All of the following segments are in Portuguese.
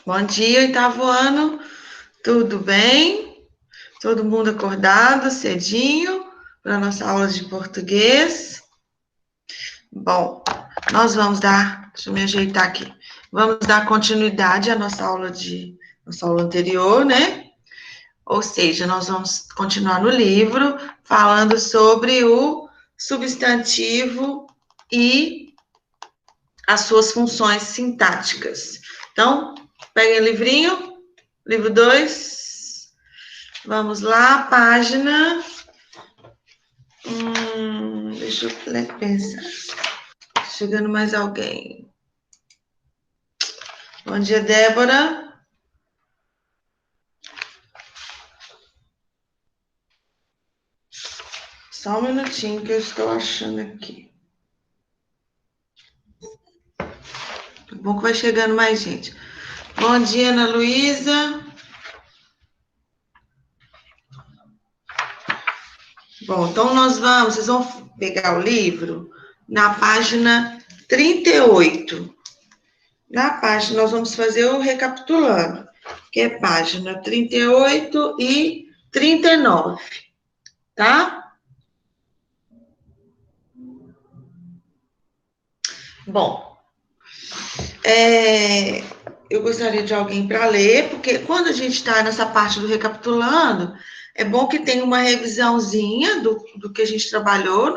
Bom dia, oitavo ano. Tudo bem? Todo mundo acordado cedinho para a nossa aula de português? Bom, nós vamos dar, deixa eu me ajeitar aqui. Vamos dar continuidade à nossa aula anterior, né? Ou seja, nós vamos continuar no livro falando sobre o substantivo e as suas funções sintáticas. Então, peguem o livrinho, livro 2. Vamos lá, página. Deixa eu pensar. Chegando mais alguém. Bom dia, Débora. Só um minutinho que eu estou achando aqui. É bom que vai chegando mais gente. Bom dia, Ana Luísa. Bom, então vocês vão pegar o livro na página 38. Na página, nós vamos fazer o recapitulando, que é página 38 e 39, tá? Bom, eu gostaria de alguém para ler, porque quando a gente está nessa parte do recapitulando, é bom que tenha uma revisãozinha do que a gente trabalhou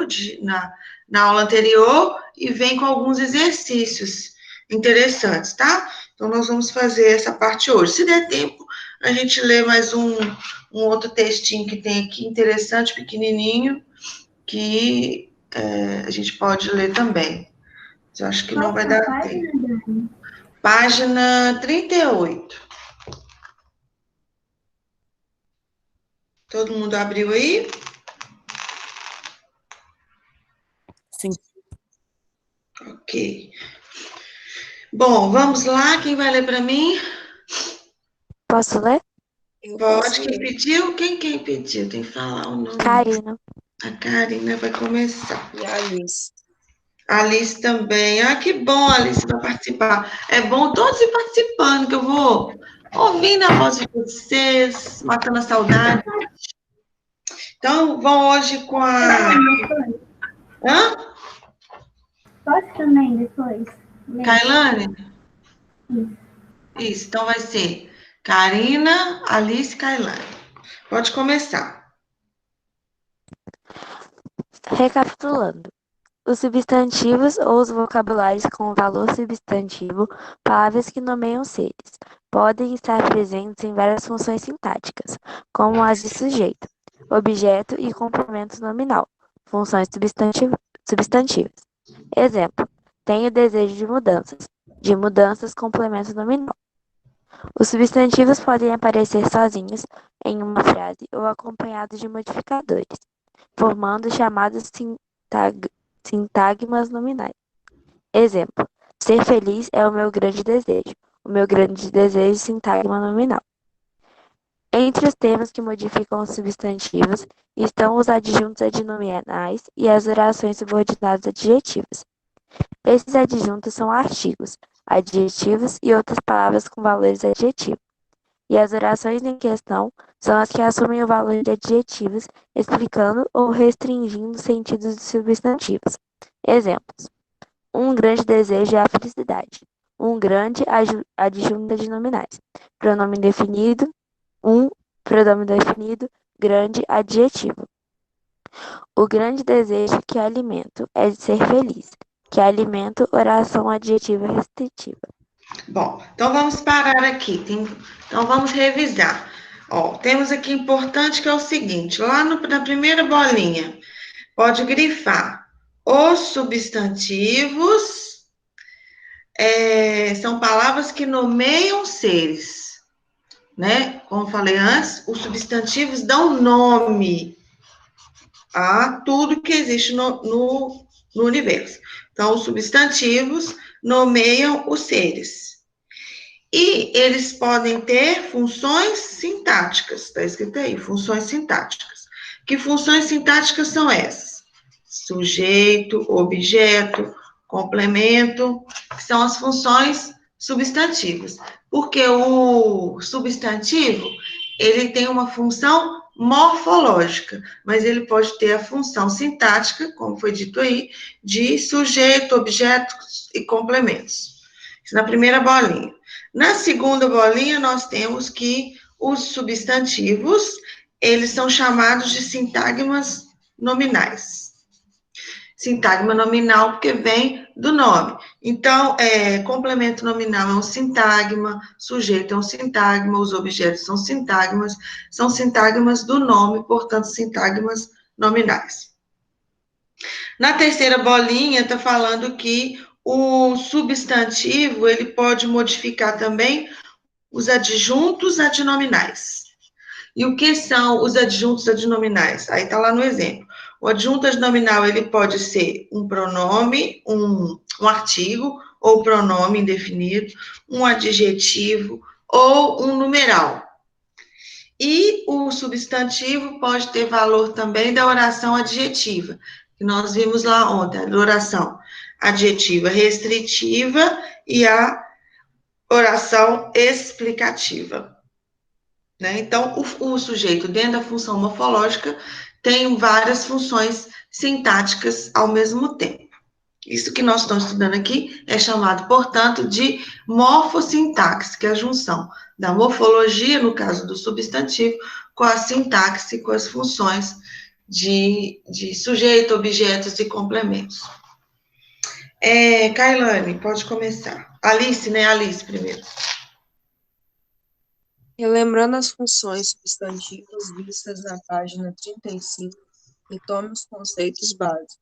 na aula anterior e vem com alguns exercícios interessantes, tá? Então, nós vamos fazer essa parte hoje. Se der tempo, a gente lê mais um outro textinho que tem aqui, interessante, pequenininho, que a gente pode ler também. Eu acho que não vai dar tempo. Página 38. Todo mundo abriu aí? Sim. Ok. Bom, vamos lá. Quem vai ler para mim? Posso ler? Pode. Quem pediu? Quem pediu? Tem que falar o nome. Karina. A Karina vai começar. E a Alice. A Alice também. Ah, que bom, a Alice vai participar. É bom todos ir participando, que eu vou ouvindo a voz de vocês, matando a saudade. Então, vão hoje com a... Hã? Pode também depois. Kailane? Isso, então vai ser Karina, Alice, Kailane. Pode começar. Recapitulando. Os substantivos ou os vocabulários com valor substantivo, palavras que nomeiam seres, podem estar presentes em várias funções sintáticas, como as de sujeito, objeto e complemento nominal, funções substantivas. Exemplo: tenho desejo de mudanças complemento nominal. Os substantivos podem aparecer sozinhos em uma frase ou acompanhados de modificadores, formando chamados sintagmas nominais. Exemplo: ser feliz é o meu grande desejo. O meu grande desejo, sintagma nominal. Entre os termos que modificam os substantivos estão os adjuntos adnominais e as orações subordinadas adjetivas. Esses adjuntos são artigos, adjetivos e outras palavras com valores adjetivos. E as orações em questão são as que assumem o valor de adjetivos, explicando ou restringindo os sentidos dos substantivos. Exemplos: um grande desejo é a felicidade. Um grande adjunto de nominais. Pronome definido, pronome definido, grande adjetivo. O grande desejo que alimento é de ser feliz. Que alimento, oração adjetiva restritiva. Bom, então vamos parar aqui. Então vamos revisar. Ó, temos aqui importante que é o seguinte: lá na primeira bolinha, pode grifar. Os substantivos são palavras que nomeiam seres, né? Como falei antes, os substantivos dão nome a tudo que existe no universo. Então, os substantivos nomeiam os seres. E eles podem ter funções sintáticas, está escrito aí, funções sintáticas. Que funções sintáticas são essas? Sujeito, objeto, complemento, que são as funções substantivos, porque o substantivo, ele tem uma função morfológica, mas ele pode ter a função sintática, como foi dito aí, de sujeito, objetos e complementos. Isso na primeira bolinha. Na segunda bolinha, nós temos que os substantivos, eles são chamados de sintagmas nominais. Sintagma nominal, porque vem do nome. Então, complemento nominal é um sintagma, sujeito é um sintagma, os objetos são sintagmas do nome, portanto, sintagmas nominais. Na terceira bolinha, está falando que o substantivo, ele pode modificar também os adjuntos adnominais. E o que são os adjuntos adnominais? Aí está lá no exemplo. O adjunto adnominal, ele pode ser um pronome, um artigo, ou pronome indefinido, um adjetivo, ou um numeral. E o substantivo pode ter valor também da oração adjetiva, que nós vimos lá ontem, a oração adjetiva restritiva e a oração explicativa. Né? Então, o sujeito, dentro da função morfológica, tem várias funções sintáticas ao mesmo tempo. Isso que nós estamos estudando aqui é chamado, portanto, de morfossintaxe, que é a junção da morfologia, no caso do substantivo, com a sintaxe, com as funções de sujeito, objetos e complementos. Kailane, pode começar. Alice, né? Alice primeiro. Relembrando as funções substantivas vistas na página 35, retome os conceitos básicos.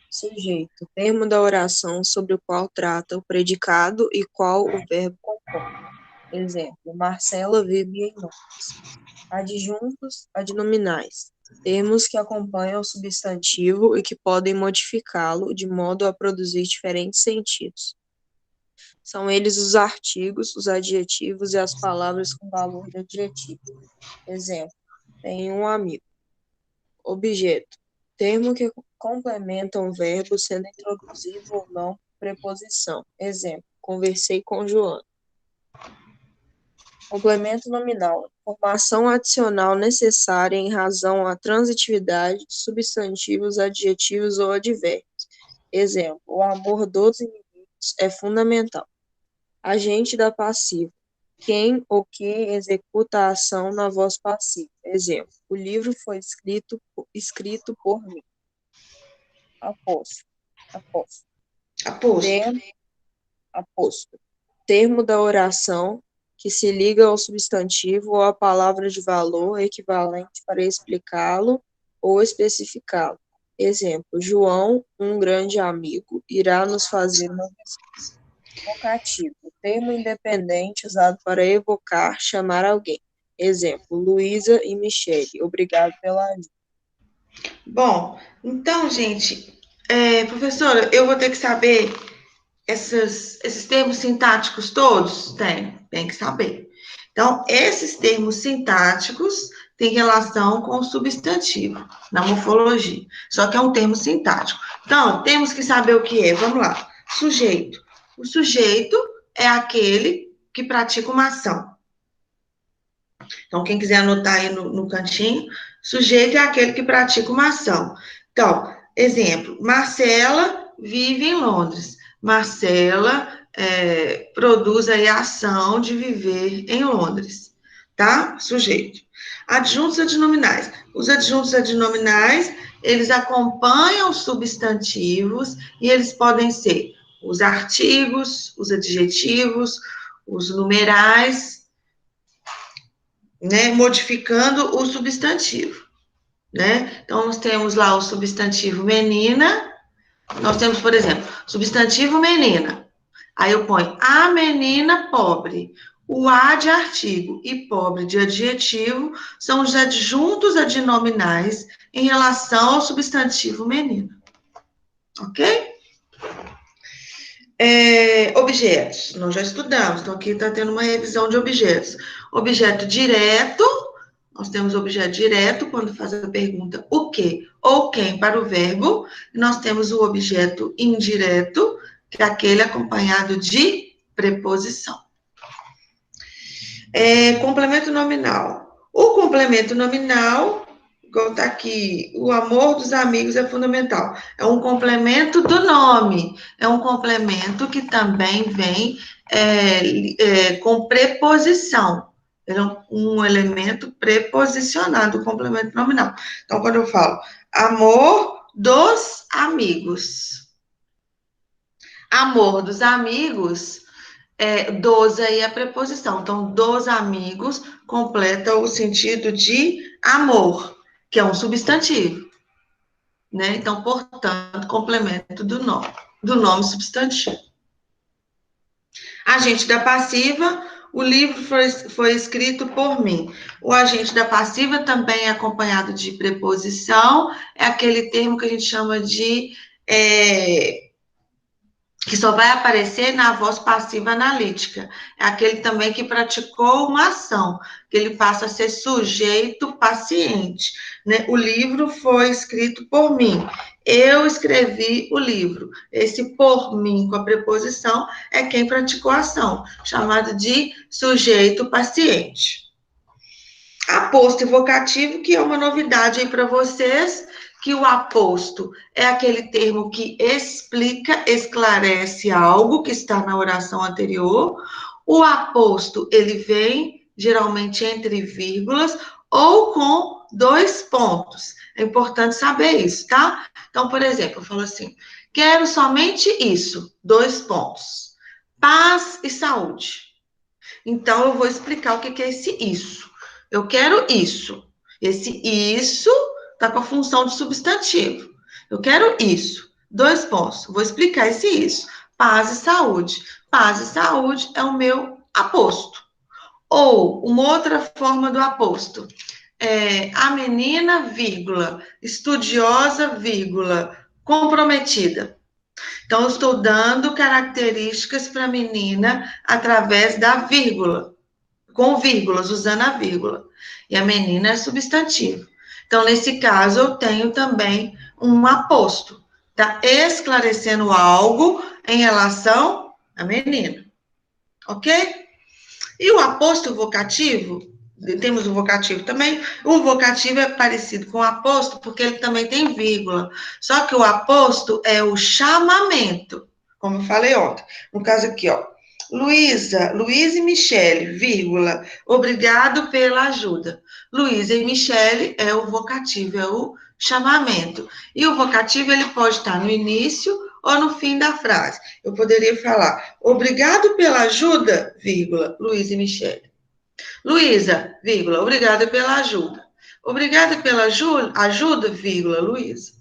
Sujeito, termo da oração sobre o qual trata o predicado e qual o verbo compõe. Exemplo, Marcela vive em Londres. Adjuntos adnominais, termos que acompanham o substantivo e que podem modificá-lo de modo a produzir diferentes sentidos. São eles os artigos, os adjetivos e as palavras com valor de adjetivo. Exemplo, tenho um amigo. Objeto, termo que complementa um verbo sendo introduzido ou não preposição. Exemplo, conversei com Joana. Complemento nominal, informação adicional necessária em razão à transitividade de substantivos, adjetivos ou advérbios. Exemplo, o amor dos inimigos é fundamental. Agente da passiva, quem ou que executa a ação na voz passiva. Exemplo, o livro foi escrito por mim. Aposto. Termo da oração que se liga ao substantivo ou à palavra de valor equivalente para explicá-lo ou especificá-lo. Exemplo, João, um grande amigo, irá nos fazer uma visita. Vocativo, termo independente usado para evocar, chamar alguém. Exemplo, Luísa e Michele, obrigado pela ajuda. Bom, então, gente, professora, eu vou ter que saber esses termos sintáticos todos? Tem que saber. Então, esses termos sintáticos têm relação com o substantivo, na morfologia. Só que é um termo sintático. Então, temos que saber o que é. Vamos lá. Sujeito. O sujeito é aquele que pratica uma ação. Então, quem quiser anotar aí no cantinho, sujeito é aquele que pratica uma ação. Então, exemplo, Marcela vive em Londres. Marcela produz aí a ação de viver em Londres, tá? Sujeito. Adjuntos adnominais. Os adjuntos adnominais, eles acompanham os substantivos e eles podem ser os artigos, os adjetivos, os numerais, né, modificando o substantivo, né? Então, nós temos lá o substantivo menina, nós temos, por exemplo, substantivo menina, aí eu ponho a menina pobre, o a de artigo e pobre de adjetivo são os adjuntos adnominais em relação ao substantivo menina, ok? Objetos, nós já estudamos, então aqui está tendo uma revisão de objetos. Objeto direto, nós temos objeto direto, quando faz a pergunta o que ou quem para o verbo, e nós temos o objeto indireto, que é aquele acompanhado de preposição. Complemento nominal. O complemento nominal, igual está aqui, o amor dos amigos é fundamental. É um complemento do nome. É um complemento que também vem com preposição. Ele é um elemento preposicionado, o complemento nominal. Então, quando eu falo amor dos amigos. Amor dos amigos, dos aí é a preposição. Então, dos amigos completa o sentido de amor, que é um substantivo, né? Então, portanto, complemento do nome substantivo. Agente da passiva, o livro foi escrito por mim. O agente da passiva também é acompanhado de preposição, é aquele termo que a gente chama de que só vai aparecer na voz passiva analítica. É aquele também que praticou uma ação, que ele passa a ser sujeito paciente, né? O livro foi escrito por mim. Eu escrevi o livro. Esse por mim com a preposição é quem praticou a ação, chamado de sujeito paciente. Aposto e vocativo, que é uma novidade aí para vocês, que o aposto é aquele termo que explica, esclarece algo que está na oração anterior. O aposto, ele vem geralmente entre vírgulas ou com 2 pontos. É importante saber isso, tá? Então, por exemplo, eu falo assim, quero somente isso, 2 pontos. Paz e saúde. Então, eu vou explicar o que é esse isso. Eu quero isso. Esse isso está com a função de substantivo. Eu quero isso. 2 pontos. Vou explicar esse isso. Paz e saúde. Paz e saúde é o meu aposto. Ou, uma outra forma do aposto. A menina, vírgula, estudiosa, vírgula, comprometida. Então, eu estou dando características para a menina através da vírgula. Com vírgulas, usando a vírgula. E a menina é substantivo. Então, nesse caso, eu tenho também um aposto. Tá esclarecendo algo em relação à menina. Ok? E o aposto vocativo, temos o vocativo também. O vocativo é parecido com o aposto, porque ele também tem vírgula. Só que o aposto é o chamamento, como eu falei ontem. No caso aqui, ó. Luísa e Michele, vírgula, obrigado pela ajuda. Luísa e Michele é o vocativo, é o chamamento. E o vocativo, ele pode estar no início ou no fim da frase. Eu poderia falar, obrigado pela ajuda, vírgula, Luísa e Michele. Luísa, vírgula, obrigada pela ajuda. Obrigada pela ajuda, vírgula, Luísa.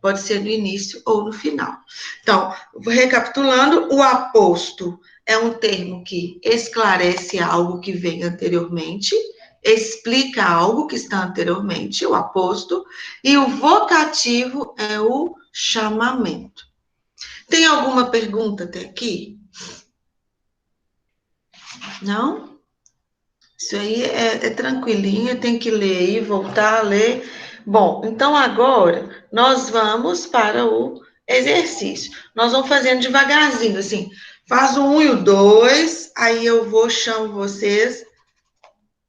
Pode ser no início ou no final. Então, recapitulando, o aposto é um termo que esclarece algo que vem anteriormente, explica algo que está anteriormente, o aposto, e o vocativo é o chamamento. Tem alguma pergunta até aqui? Não? Isso aí é tranquilinho, tem que ler aí, voltar a ler. Bom, então agora nós vamos para o exercício. Nós vamos fazendo devagarzinho, assim. Faz o 1 e o 2, aí eu chamo vocês,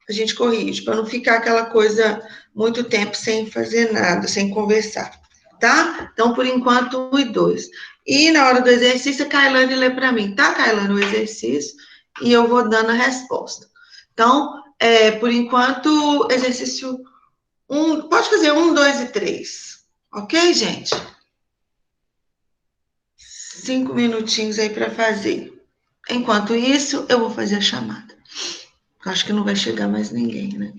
a gente corrige, para não ficar aquela coisa muito tempo sem fazer nada, sem conversar, tá? Então, por enquanto, 1 e 2. E na hora do exercício, a Kailane lê para mim, tá, Kailane, o exercício, e eu vou dando a resposta. Então, por enquanto, exercício 1, pode fazer 1, 2 e 3. Ok, gente? 5 minutinhos aí para fazer. Enquanto isso, eu vou fazer a chamada. Acho que não vai chegar mais ninguém, né?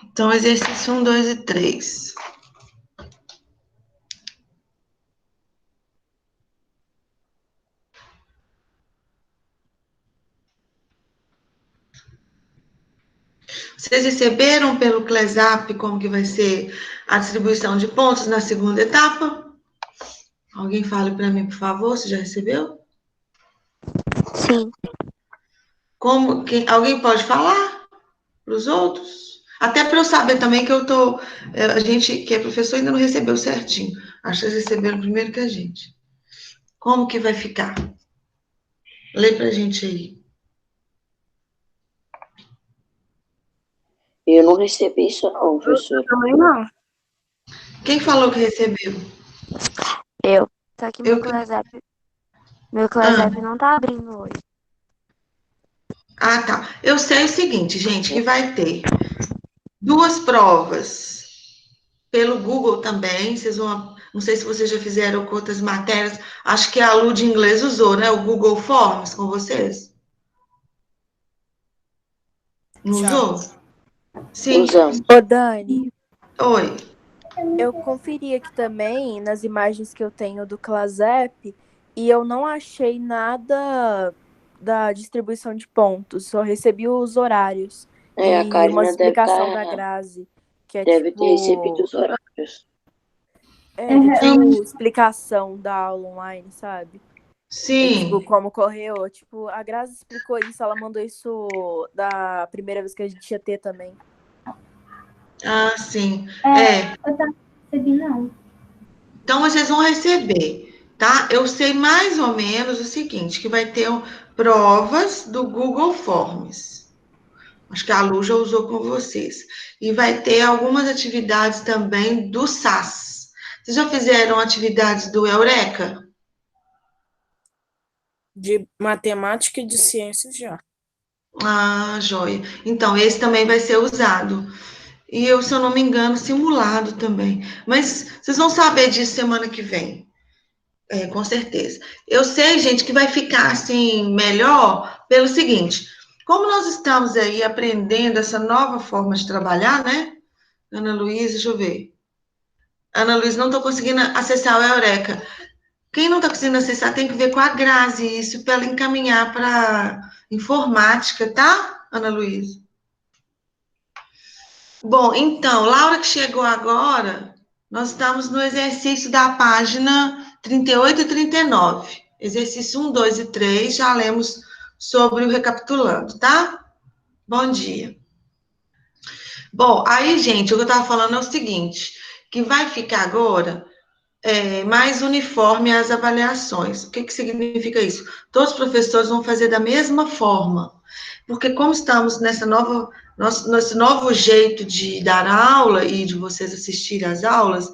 Então, exercício 1, 2 e 3. Vocês receberam pelo CLESAP como que vai ser a distribuição de pontos na segunda etapa? Alguém fale para mim, por favor, você já recebeu? Sim. Alguém pode falar para os outros? Até para eu saber também que a gente que é professor ainda não recebeu certinho. Acho que vocês receberam primeiro que a gente. Como que vai ficar? Lê pra gente aí. Eu não recebi isso não, professor. Também não. Quem falou que recebeu? Eu. Só que Eu. meu Class App não tá abrindo hoje. Ah, tá. Eu sei o seguinte, gente, que vai ter 2 provas pelo Google também. Vocês vão, não sei se vocês já fizeram com outras matérias. Acho que a Lu de inglês usou, né? O Google Forms com vocês. Não Já. usou? Sim. Usamos. Ô, Dani, Oi. eu conferi aqui também nas imagens que eu tenho do ClassApp e eu não achei nada da distribuição de pontos, só recebi os horários A e uma Karina explicação da Grazi, que é deve ter recebido os horários. explicação da aula online, sabe? Sim. Como correu, a Grazi explicou isso, ela mandou isso da primeira vez que a gente ia ter também. Ah, sim. Eu também não recebi, não. Então, vocês vão receber, tá? Eu sei mais ou menos o seguinte, que vai ter provas do Google Forms. Acho que a Lu já usou com vocês. E vai ter algumas atividades também do SAS. Vocês já fizeram atividades do Eureka? De matemática e de ciências já. Ah, joia. Então, esse também vai ser usado. E eu, se eu não me engano, simulado também. Mas vocês vão saber disso semana que vem. Com certeza. Eu sei, gente, que vai ficar assim melhor pelo seguinte: como nós estamos aí aprendendo essa nova forma de trabalhar, né? Ana Luísa, deixa eu ver. Ana Luísa, não estou conseguindo acessar o Eureka. Quem não está conseguindo acessar tem que ver com a Grazi isso para ela encaminhar para informática, tá, Ana Luísa? Bom, então, Laura que chegou agora, nós estamos no exercício da página 38 e 39. Exercício 1, 2 e 3, já lemos sobre o recapitulando, tá? Bom dia. Bom, aí, gente, o que eu estava falando é o seguinte, que vai ficar agora mais uniforme as avaliações. O que que significa isso? Todos os professores vão fazer da mesma forma, porque como estamos nesse novo jeito de dar aula e de vocês assistirem às aulas,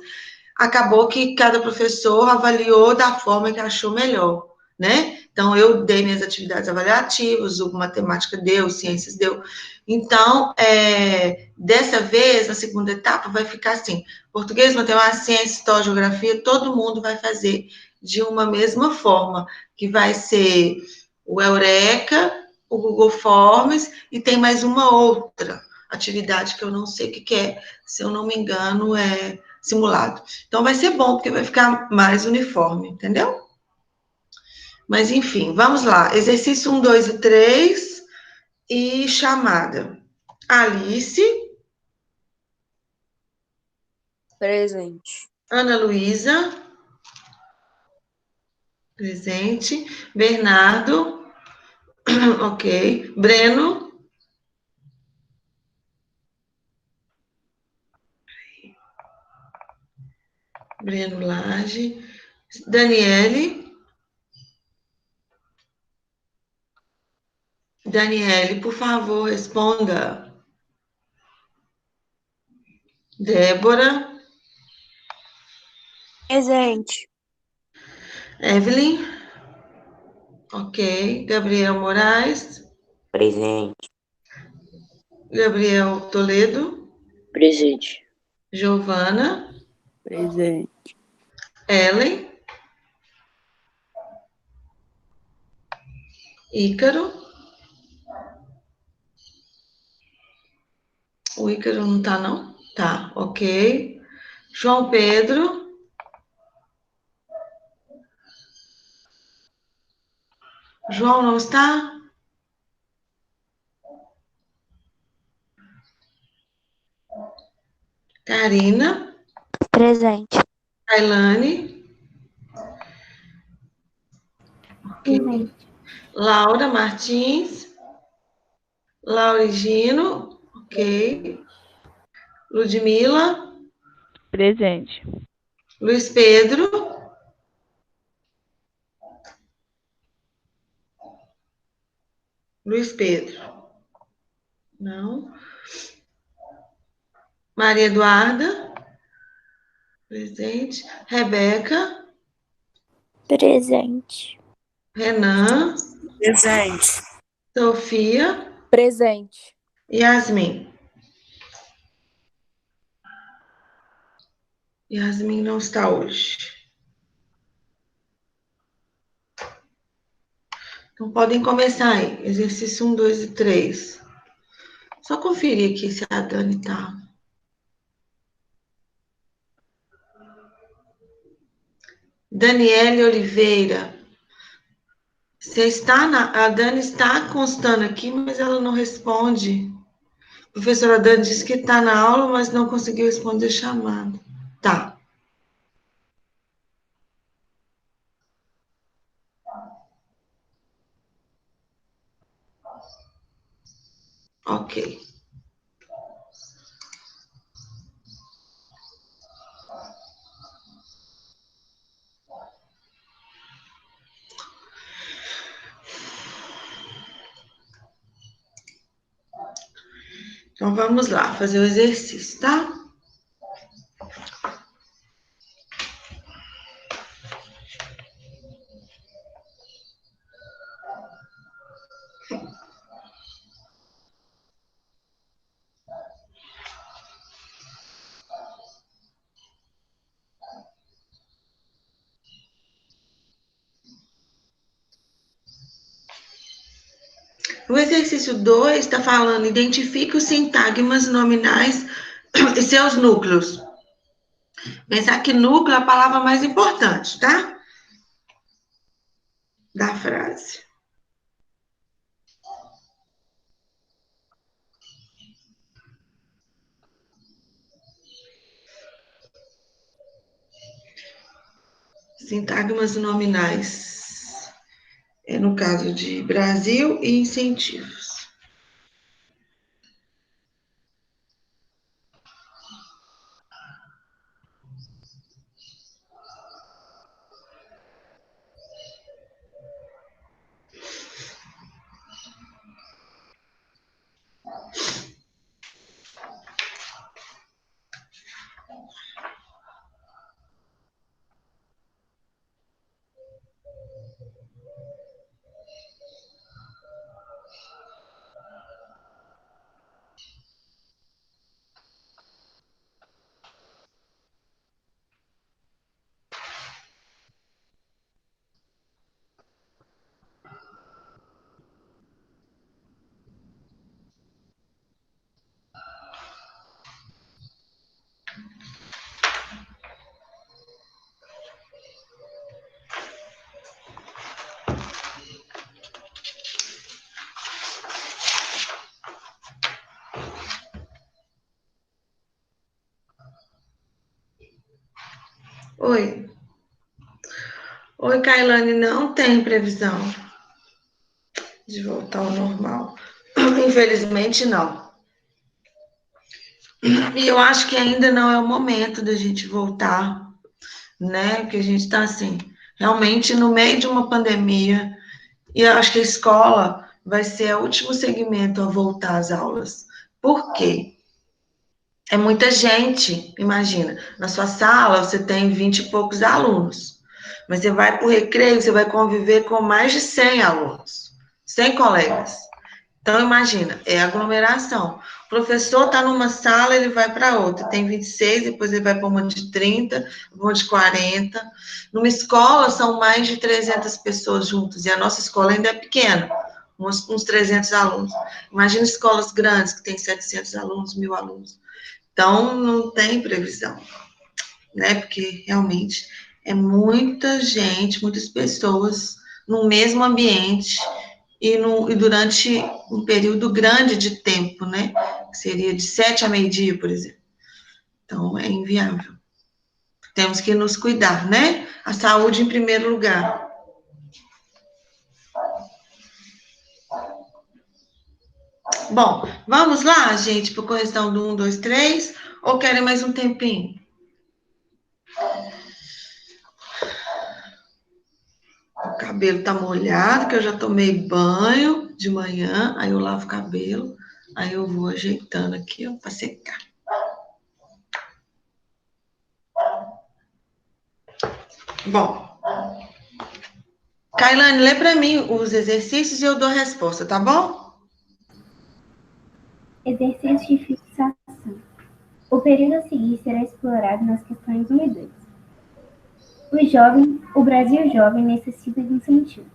acabou que cada professor avaliou da forma que achou melhor, né? Então, eu dei minhas atividades avaliativas, o matemática deu, ciências deu. Então, dessa vez, na segunda etapa, vai ficar assim: português, matemática, ciência, história, geografia, todo mundo vai fazer de uma mesma forma, que vai ser o Eureka, o Google Forms, e tem mais uma outra atividade que eu não sei o que é, se eu não me engano, é simulado. Então, vai ser bom, porque vai ficar mais uniforme, entendeu? Mas, enfim, vamos lá. Exercício 1, 2 e 3 e chamada. Alice. Presente. Ana Luísa. Presente. Bernardo. Ok. Breno. Breno Lage. Daniele. Daniele, por favor, responda. Débora. Presente. Evelyn. Ok. Gabriel Moraes. Presente. Gabriel Toledo. Presente. Giovana. Presente. Ellen. Ícaro. O Ícaro não tá, não? Tá, ok. João Pedro. João não está? Karina. Presente. Tailane. Presente. Laura Martins. Laurigino. Ok. Ludmila. Presente. Luiz Pedro. Luiz Pedro. Não. Maria Eduarda. Presente. Rebeca. Presente. Renan. Presente. Sofia. Presente. Yasmin. Yasmin não está hoje. Então, podem começar aí. Exercício 1, 2 e 3. Só conferir aqui se a Dani tá. Daniele Oliveira. Você está a Dani está constando aqui, mas ela não responde. A professora Dani disse que está na aula, mas não conseguiu responder chamada. Tá. Ok. Então, vamos lá, fazer o exercício, tá? O exercício 2 está falando, identifique os sintagmas nominais e seus núcleos. Pensar que núcleo é a palavra mais importante, tá? Da frase. Sintagmas nominais. É no caso de Brasil e incentivos. Oi. Oi, Kailane, não tem previsão de voltar ao normal. Infelizmente, não. E eu acho que ainda não é o momento da gente voltar, né? Porque a gente está, assim, realmente no meio de uma pandemia. E eu acho que a escola vai ser o último segmento a voltar às aulas. Por quê? É muita gente, imagina. Na sua sala, você tem 20 e poucos alunos. Mas você vai para o recreio, você vai conviver com mais de 100 alunos, 100 colegas. Então, imagina, é aglomeração. O professor está numa sala, ele vai para outra, tem 26, depois ele vai para uma de 30, uma de 40. Numa escola, são mais de 300 pessoas juntas, e a nossa escola ainda é pequena, uns 300 alunos. Imagina escolas grandes, que tem 700 alunos, 1.000 alunos. Então, não tem previsão, né? Porque, realmente, é muita gente, muitas pessoas no mesmo ambiente, e durante um período grande de tempo, né? Que seria de 7 a meio-dia, por exemplo. Então, é inviável. Temos que nos cuidar, né? A saúde em primeiro lugar. Bom, vamos lá, gente, para a correção do 1, 2, 3, ou querem mais um tempinho? O cabelo tá molhado, que eu já tomei banho. de manhã, aí eu lavo o cabelo, aí eu vou ajeitando aqui, ó, para secar. Bom, Kailane, lê para mim os exercícios e eu dou a resposta, tá bom? Exercício de fixação. O período a seguir será explorado nas questões 1 e 2. O Brasil jovem necessita de incentivos.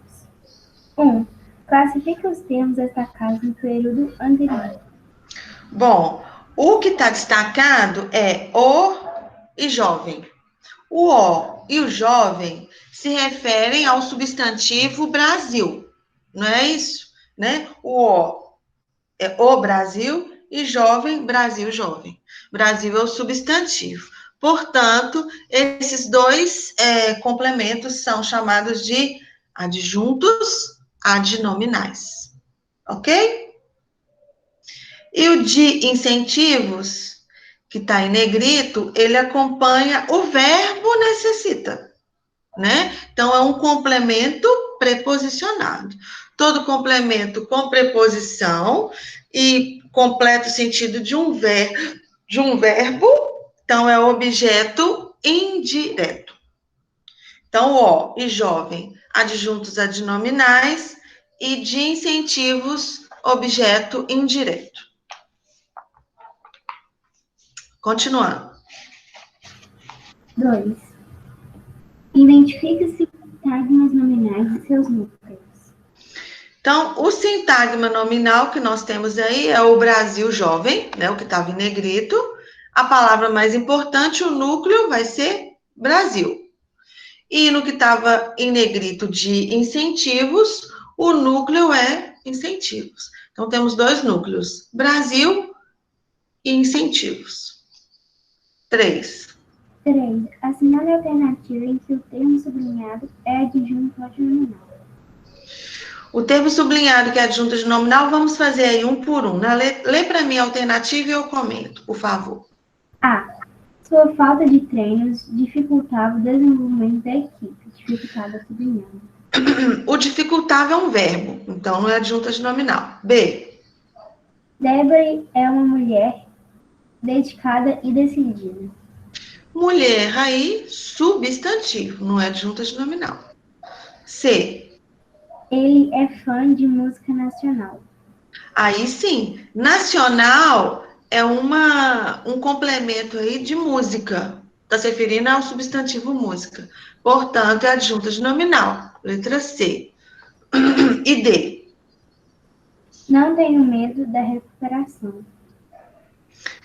1. Classifique os termos destacados no período anterior. Bom, o que está destacado é o e jovem. O e o jovem se referem ao substantivo Brasil, não é isso? Né? O é o Brasil e jovem, Brasil, jovem. Brasil é o substantivo. Portanto, esses dois complementos são chamados de adjuntos adnominais. Ok? E o de incentivos, que está em negrito, ele acompanha o verbo necessita, né? Então, é um complemento preposicionado. Todo complemento com preposição e completa o sentido de um verbo, então é objeto indireto. Então, o e jovem, adjuntos adnominais e de incentivos, objeto indireto. Continuando. 2. Identifique os sintagmas nominais e seus núcleos. Então, o sintagma nominal que nós temos aí é o Brasil jovem, né, o que estava em negrito. A palavra mais importante, o núcleo, vai ser Brasil. E no que estava em negrito de incentivos, o núcleo é incentivos. Então, temos dois núcleos, Brasil e incentivos. 3. 3. Assinale a alternativa em que o termo sublinhado é adjunto adnominal. O termo sublinhado que é adjunto de nominal, vamos fazer aí um por um, né? Lê para mim a alternativa e eu comento, por favor. A. Sua falta de treinos dificultava o desenvolvimento da equipe. Dificultava sublinhando. O dificultava é um verbo, então não é adjunto de nominal. B. Débora é uma mulher dedicada e decidida. Mulher aí, substantivo, não é adjunto de nominal. C. Ele é fã de música nacional. Aí sim, nacional é um complemento aí de música. Está se referindo ao substantivo música. Portanto, é adjunto de nominal. Letra C. E D. Não tenho medo da recuperação.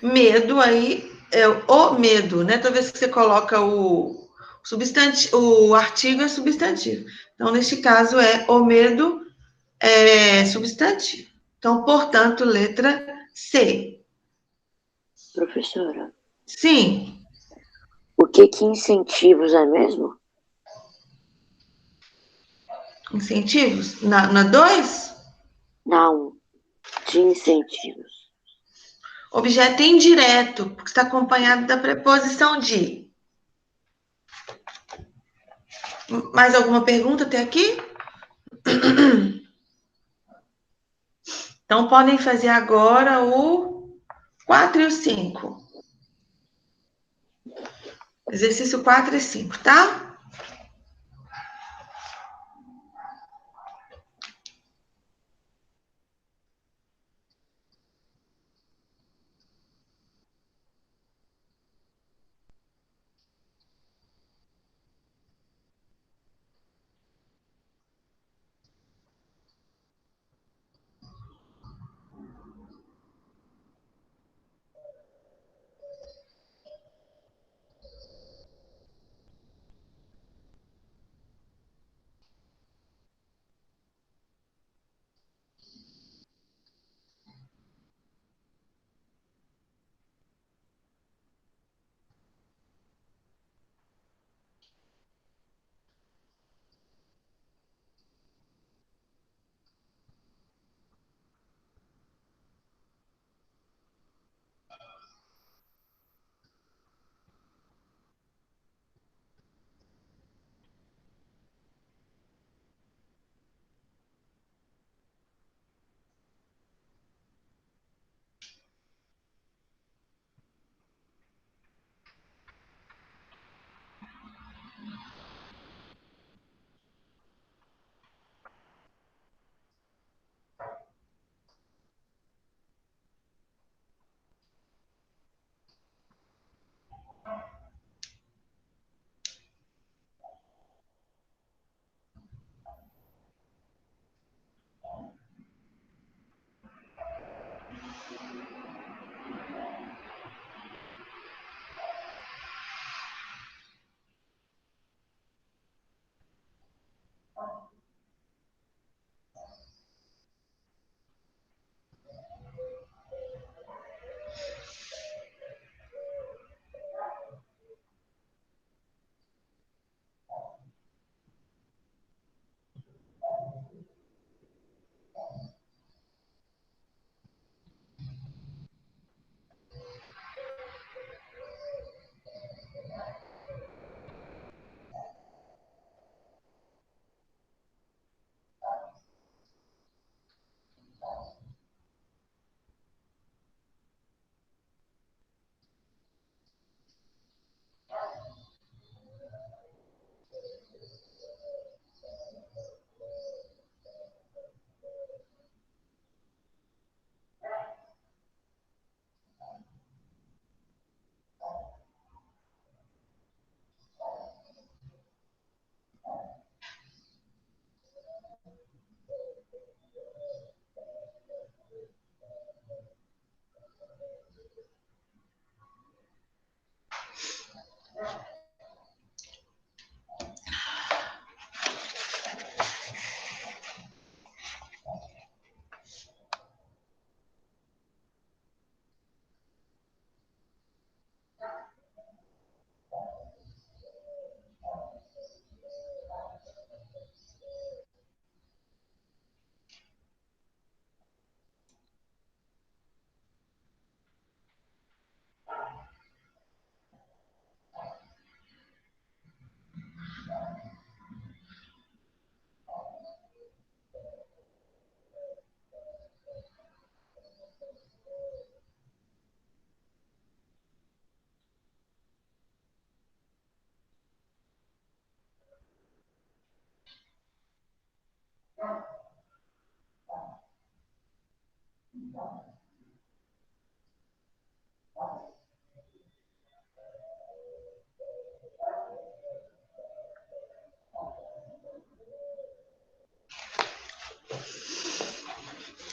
Medo aí é o medo, né? Toda vez que você coloca o substantivo, o artigo é substantivo. Então, neste caso, é o medo é substantivo. Então, portanto, letra C. Professora, Sim, o que incentivos é mesmo? incentivos. Na 2, Não, de incentivos. objeto indireto, porque está acompanhado da preposição de. Mais alguma pergunta até aqui? Então, podem fazer agora o 4 e o 5. Exercício 4 e 5, tá?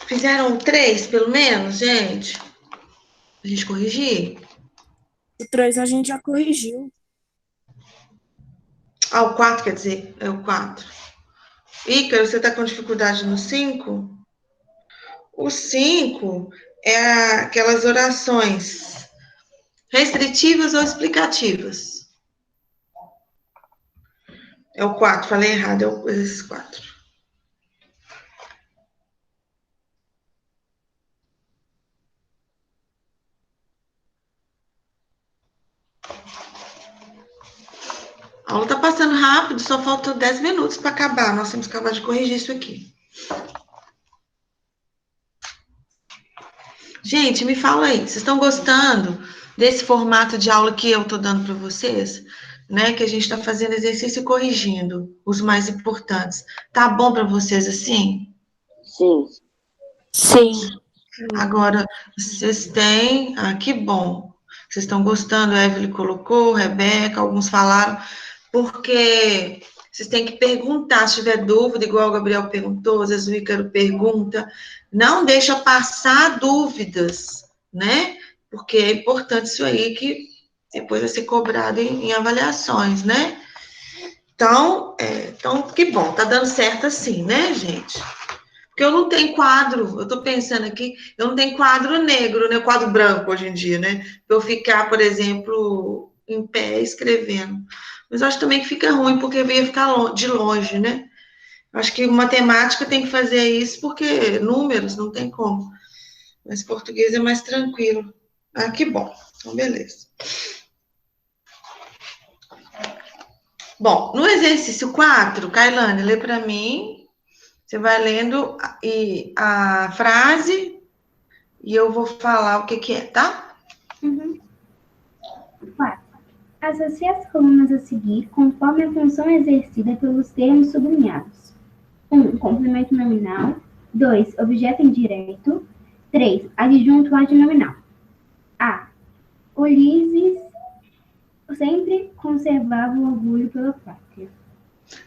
Fizeram 3, pelo menos, gente? A gente corrigir? O 3 a gente já corrigiu. Ah, o 4, quer dizer, é o 4. Ícaro, você está com dificuldade no 5? O 5 é aquelas orações restritivas ou explicativas. É o 4, falei errado, é esses 4. A aula está passando rápido, só faltam 10 minutos para acabar. Nós temos que acabar de corrigir isso aqui. Gente, me fala aí, vocês estão gostando desse formato de aula que eu estou dando para vocês? Né? Que a gente está fazendo exercício e corrigindo os mais importantes. Tá bom para vocês assim? Sim. Sim. Agora, vocês têm... Ah, que bom. Vocês estão gostando, a Evelyn colocou, Rebeca, alguns falaram, porque vocês têm que perguntar, se tiver dúvida, igual o Gabriel perguntou, às vezes o Ícaro pergunta, não deixa passar dúvidas, né? Porque é importante isso aí, que depois vai ser cobrado em avaliações, né? Então, que bom, tá dando certo assim, né, gente? Porque eu não tenho quadro, eu tô pensando aqui, eu não tenho quadro negro, né? Quadro branco hoje em dia, né? Pra eu ficar, por exemplo, em pé escrevendo. Mas eu acho também que fica ruim, porque eu ia ficar de longe, né? Acho que matemática tem que fazer isso, porque números não tem como. Mas português é mais tranquilo. Ah, que bom. Então, beleza. Bom, no exercício 4, Kailane, lê para mim. Você vai lendo a frase e eu vou falar o que é, tá? 4. Associe as colunas a seguir conforme a função exercida pelos termos sublinhados. 1. Complemento nominal. 2. Objeto indireto. 3. Adjunto adnominal. A. Ulisses sempre conservava o orgulho pela pátria.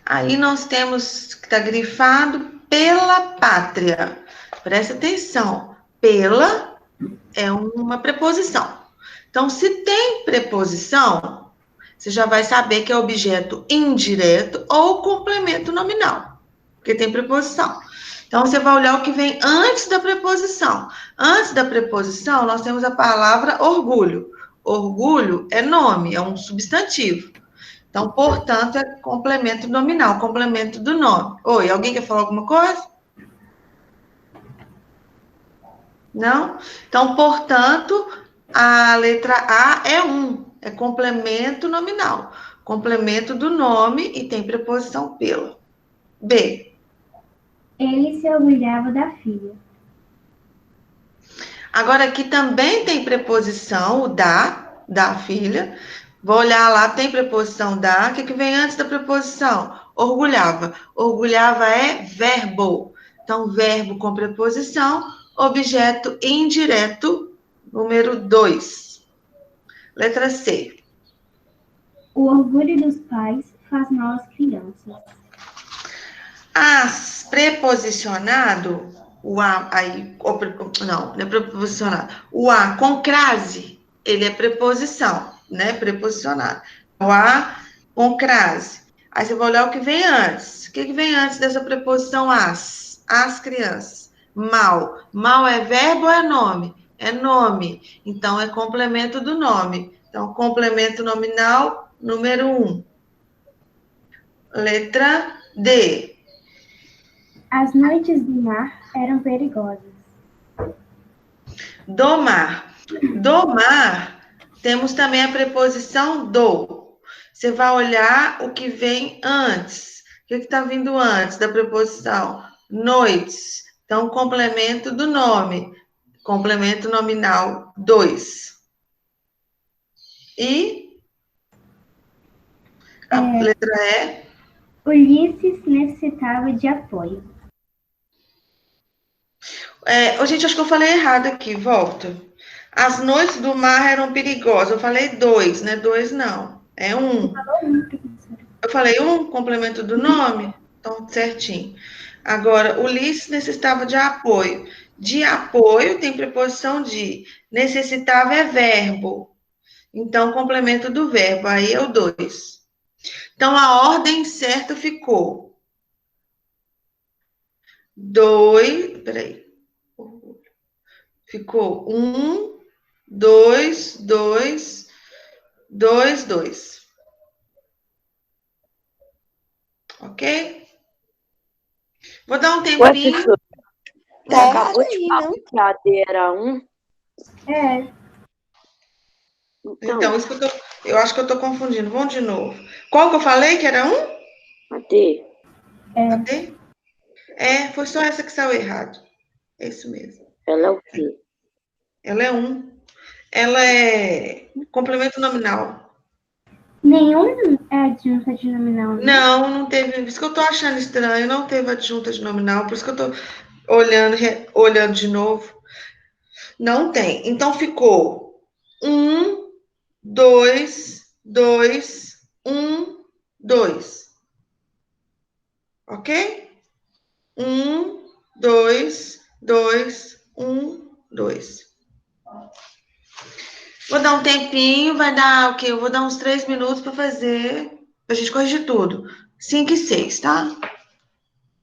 Aí nós temos que está grifado pela pátria. Presta atenção. Pela é uma preposição. Então, se tem preposição, você já vai saber que é objeto indireto ou complemento nominal, porque tem preposição. Então, você vai olhar o que vem antes da preposição. Antes da preposição, nós temos a palavra orgulho. Orgulho é nome, é um substantivo. Então, portanto, é complemento nominal, complemento do nome. Oi, alguém quer falar alguma coisa? Não? Então, portanto, a letra A é complemento nominal. Complemento do nome e tem preposição pela. B. Ele se orgulhava da filha. Agora, aqui também tem preposição, o da filha. Vou olhar lá, tem preposição da. O que vem antes da preposição? Orgulhava. Orgulhava é verbo. Então, verbo com preposição, objeto indireto, número 2. Letra C. O orgulho dos pais faz mal às crianças. As preposicionado, o A, aí, não é preposicionado. O A com crase, ele é preposição, né? Preposicionado. a com crase. Aí você vai olhar o que vem antes. O que que vem antes dessa preposição as? As crianças. Mal. Mal é verbo ou é nome? É nome. Então, é complemento do nome. Então, complemento nominal número 1. Letra D. As noites do mar eram perigosas. Do mar. Do mar, temos também a preposição do. Você vai olhar o que vem antes. O que está vindo antes da preposição? Noites. Então, complemento do nome. Complemento nominal 2. E a letra E. Ulisses necessitava de apoio. Gente, acho que eu falei errado aqui. Volta. As noites do mar eram perigosas. Eu falei 2, né? 2 não. É 1. Eu falei complemento do nome? Então, certinho. Agora, Ulisses necessitava de apoio. De apoio tem preposição de. Necessitava é verbo. Então, complemento do verbo. Aí é o 2. Então, a ordem certa ficou 2. Peraí. Ficou 1, 2, 2, 2, 2. Ok? Vou dar um Ué, tempinho. professor, você Tá acabou errado de aí, falar não? que a AD era 1? É, Então, isso que eu acho que eu tô confundindo. Vamos de novo. Qual que eu falei que era 1? AD, Cadê? Foi só essa que saiu errado. É isso mesmo. ela é o quê? Ela é 1. Ela é complemento nominal. nenhum é adjunta de nominal, né? Não, não teve. Por isso que eu tô achando estranho. Não teve adjunta de nominal. Por isso que eu tô olhando de novo. Não tem. Então ficou 1, 2, 2, 1, 2. Ok? 1, 2, 2, 1, 2. Vou dar um tempinho, vai dar o quê? Eu vou dar uns 3 minutos para fazer, pra gente corrigir tudo. 5 e 6, tá?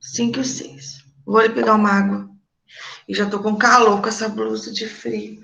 5 e 6. Vou ali pegar uma água. E já tô com calor com essa blusa de frio.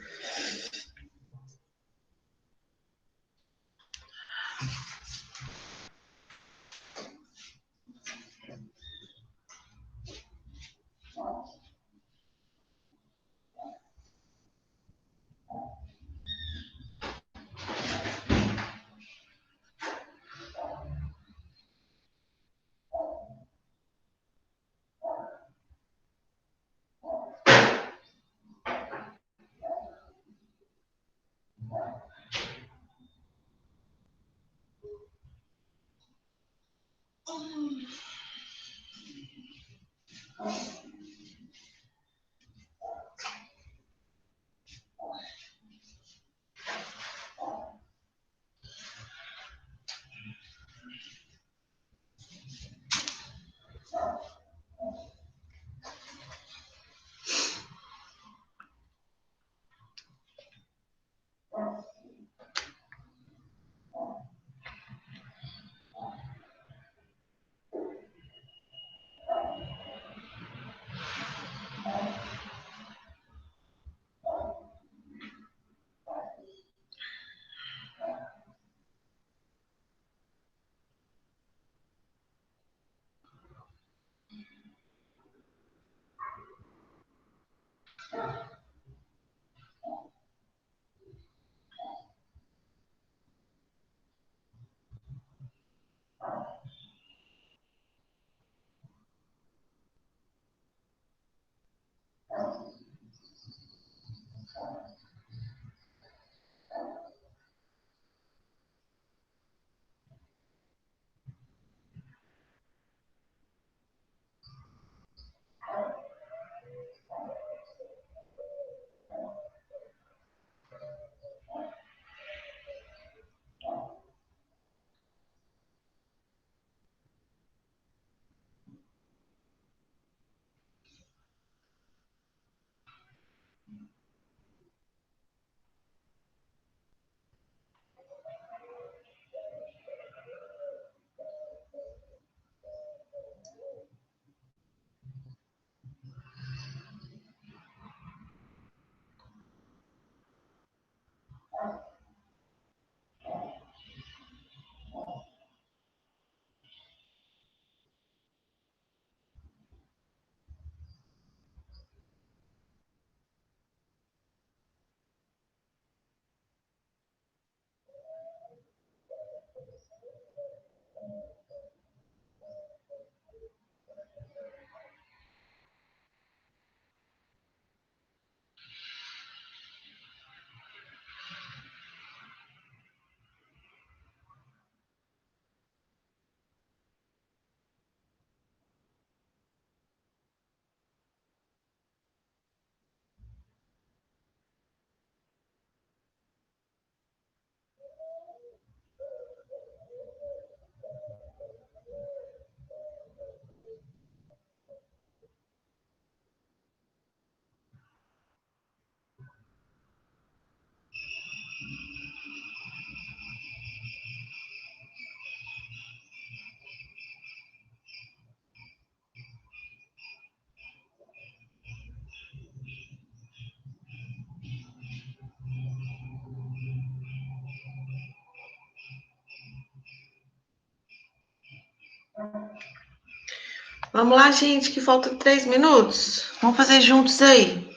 Vamos lá, gente, que faltam 3 minutos. Vamos fazer juntos aí.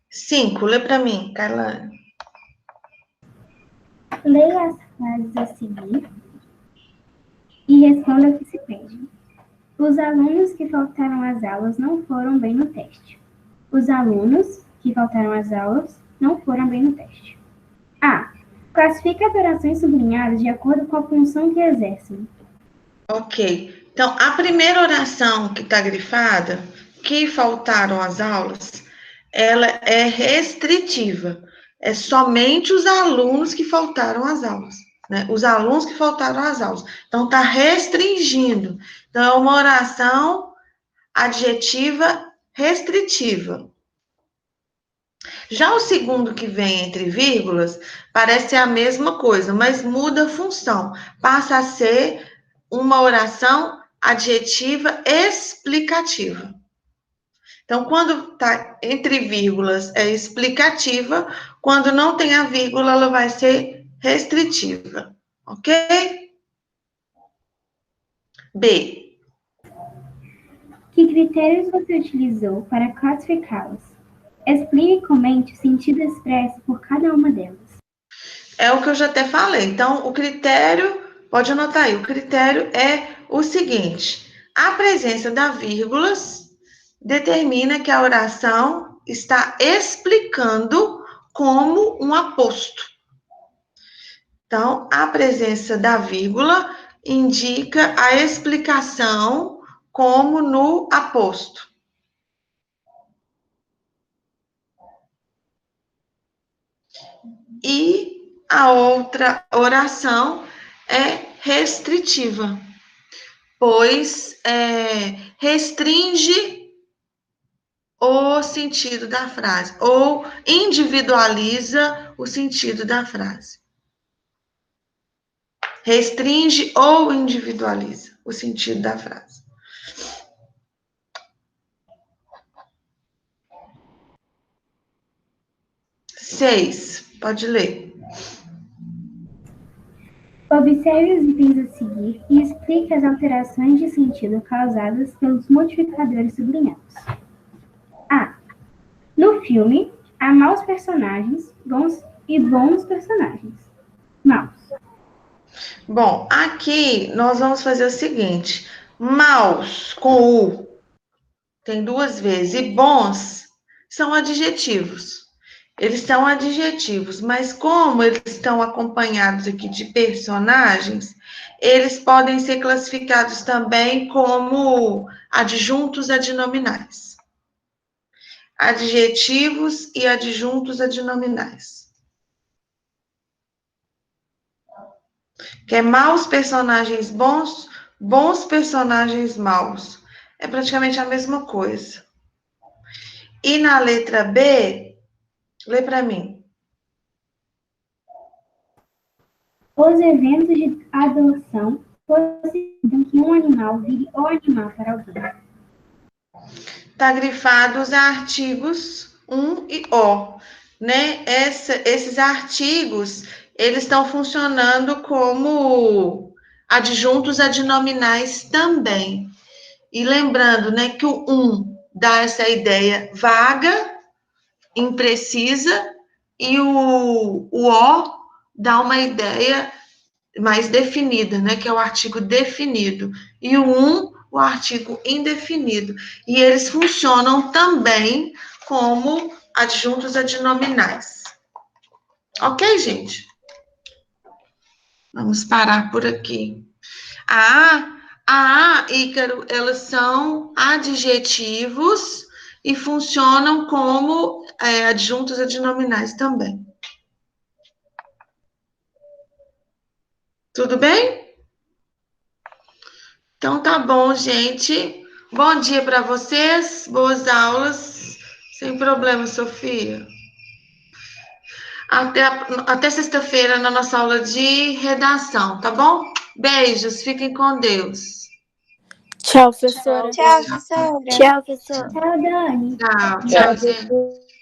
5, lê para mim, Carla. Leia as frases a seguir e responda o que se pede. Os alunos que faltaram às aulas não foram bem no teste. Os alunos que faltaram às aulas não foram bem no teste. A. Classifica as orações sublinhadas de acordo com a função que exercem. Ok. Então, a primeira oração que está grifada, que faltaram às aulas, ela é restritiva. É somente os alunos que faltaram às aulas, né? Os alunos que faltaram às aulas. Então, está restringindo. Então, é uma oração adjetiva restritiva. Já o segundo que vem entre vírgulas, parece a mesma coisa, mas muda a função. Passa a ser uma oração adjetiva explicativa. Então, quando está entre vírgulas, é explicativa. Quando não tem a vírgula, ela vai ser restritiva. Ok? B. Que critérios você utilizou para classificá-las? Explique e comente o sentido expresso por cada uma delas. É o que eu já até falei. Então, o critério, pode anotar aí, o critério é o seguinte: a presença da vírgulas determina que a oração está explicando como um aposto. Então, a presença da vírgula indica a explicação como no aposto. E a outra oração é restritiva, pois restringe o sentido da frase, ou individualiza o sentido da frase. Restringe ou individualiza o sentido da frase. 6, pode ler. Observe os itens a seguir e explique as alterações de sentido causadas pelos modificadores sublinhados. A. No filme, há maus personagens e bons personagens. Maus. Bom, aqui nós vamos fazer o seguinte: maus com U tem 2 vezes, e bons são adjetivos. Eles são adjetivos, mas como eles estão acompanhados aqui de personagens, eles podem ser classificados também como adjuntos adnominais. Adjetivos e adjuntos adnominais. Que é maus personagens bons, bons personagens maus. É praticamente a mesma coisa. E na letra B, lê para mim. Os eventos de adoção possibilitam que um animal vire o animal para alguém. Está grifado os artigos 1 e O, né? Esses artigos, eles estão funcionando como adjuntos adnominais também. E lembrando, né, que o 1 dá essa ideia vaga, imprecisa, e o O dá uma ideia mais definida, né? Que é o artigo definido. E o artigo indefinido. E eles funcionam também como adjuntos adnominais. Ok, gente? Vamos parar por aqui. Ícaro, elas são adjetivos e funcionam como adjuntos adnominais também. Tudo bem? Então tá bom, gente. Bom dia para vocês, boas aulas. Sem problema, Sofia. Até sexta-feira na nossa aula de redação, tá bom? Beijos, fiquem com Deus. Tchau, professora. Tchau, professora. Tchau, Dani. Tchau, gente.